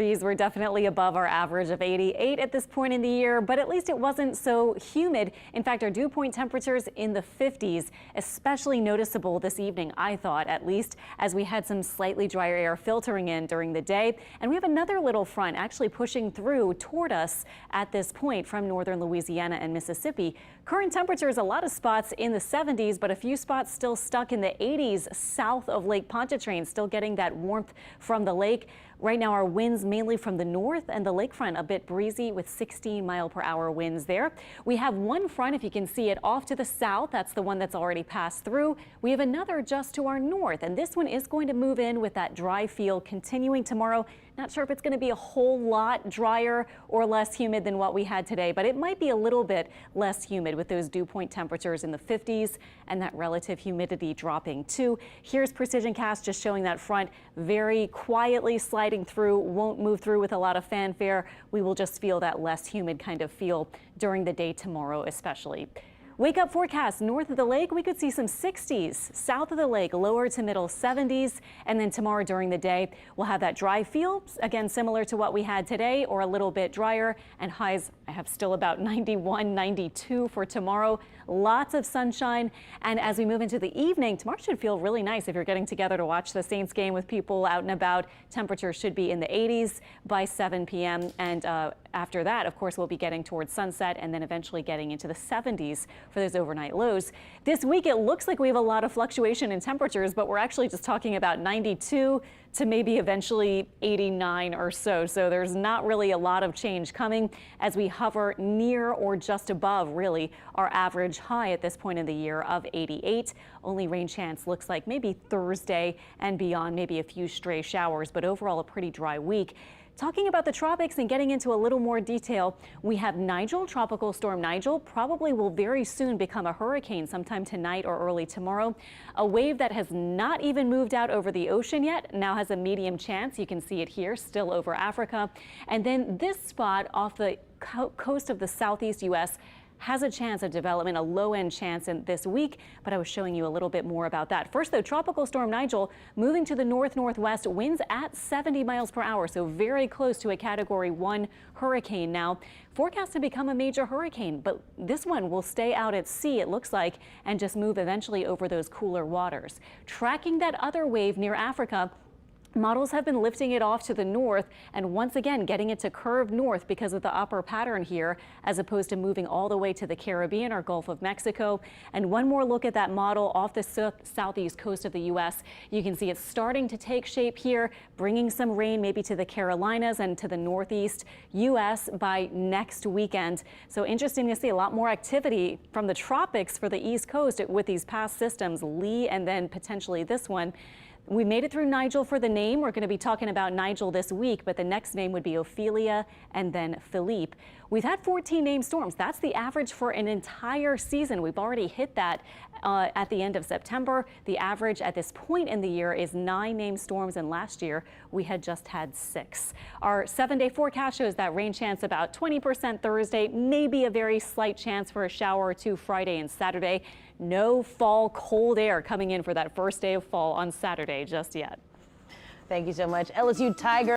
These were definitely above our average of 88 at this point in the year, but at least it wasn't so humid. In fact, our dew point temperatures in the 50s, especially noticeable this evening, I thought, at least, as we had some slightly drier air filtering in during the day. And we have another little front actually pushing through toward us at this point from northern Louisiana and Mississippi. Current temperatures, a lot of spots in the 70s, but a few spots still stuck in the 80s south of Lake Pontchartrain, still getting that warmth from the lake. Right now, our winds mainly from the north and the lakefront a bit breezy with 16-mile-per-hour winds there. We have one front, if you can see it, off to the south. That's the one that's already passed through. We have another just to our north, and this one is going to move in with that dry feel continuing tomorrow. Not sure if it's going to be a whole lot drier or less humid than what we had today, but it might be a little bit less humid with those dew point temperatures in the 50s and that relative humidity dropping too. Here's Precision Cast just showing that front very quietly sliding through, won't move through with a lot of fanfare. We will just feel that less humid kind of feel during the day tomorrow especially. Wake up forecast north of the lake, we could see some 60s. South of the lake, lower to middle 70s. And then tomorrow during the day, we'll have that dry feel, again, similar to what we had today or a little bit drier. And highs, I have still about 91, 92 for tomorrow. Lots of sunshine. And as we move into the evening, tomorrow should feel really nice if you're getting together to watch the Saints game with people out and about. Temperatures should be in the 80s by 7 p.m. And after that, of course, we'll be getting towards sunset and then eventually getting into the 70s for those overnight lows. This week, it looks like we have a lot of fluctuation in temperatures, but we're actually just talking about 92 to maybe eventually 89 or so. So there's not really a lot of change coming as we hover near or just above really our average high at this point in the year of 88. Only rain chance looks like maybe Thursday and beyond, maybe a few stray showers, but overall a pretty dry week. Talking about the tropics and getting into a little more detail, we have Nigel, Tropical Storm Nigel, probably will very soon become a hurricane sometime tonight or early tomorrow. A wave that has not even moved out over the ocean yet, now has a medium chance. You can see it here, still over Africa. And then this spot off the coast of the southeast U.S. has a chance of development, a low-end chance in this week, but I was showing you a little bit more about that. First, though, Tropical Storm Nigel moving to the north-northwest, winds at 70 miles per hour, so very close to a Category 1 hurricane now. Forecast to become a major hurricane, but this one will stay out at sea, it looks like, and just move eventually over those cooler waters. Tracking that other wave near Africa, models have been lifting it off to the north and once again getting it to curve north because of the upper pattern here, as opposed to moving all the way to the Caribbean or Gulf of Mexico. And one more look at that model off the southeast coast of the U.S. You can see it's starting to take shape here, bringing some rain maybe to the Carolinas and to the northeast U.S. by next weekend. So interesting to see a lot more activity from the tropics for the east coast with these past systems, Lee and then potentially this one. We made it through Nigel for the name. We're going to be talking about Nigel this week, but the next name would be Ophelia and then Philippe. We've had 14 named storms. That's the average for an entire season. We've already hit that at the end of September. The average at this point in the year is 9 named storms, and last year we had just had 6. Our 7-day forecast shows that rain chance about 20% Thursday, maybe a very slight chance for a shower or two Friday and Saturday. No fall cold air coming in for that first day of fall on Saturday just yet. Thank you so much. LSU Tiger.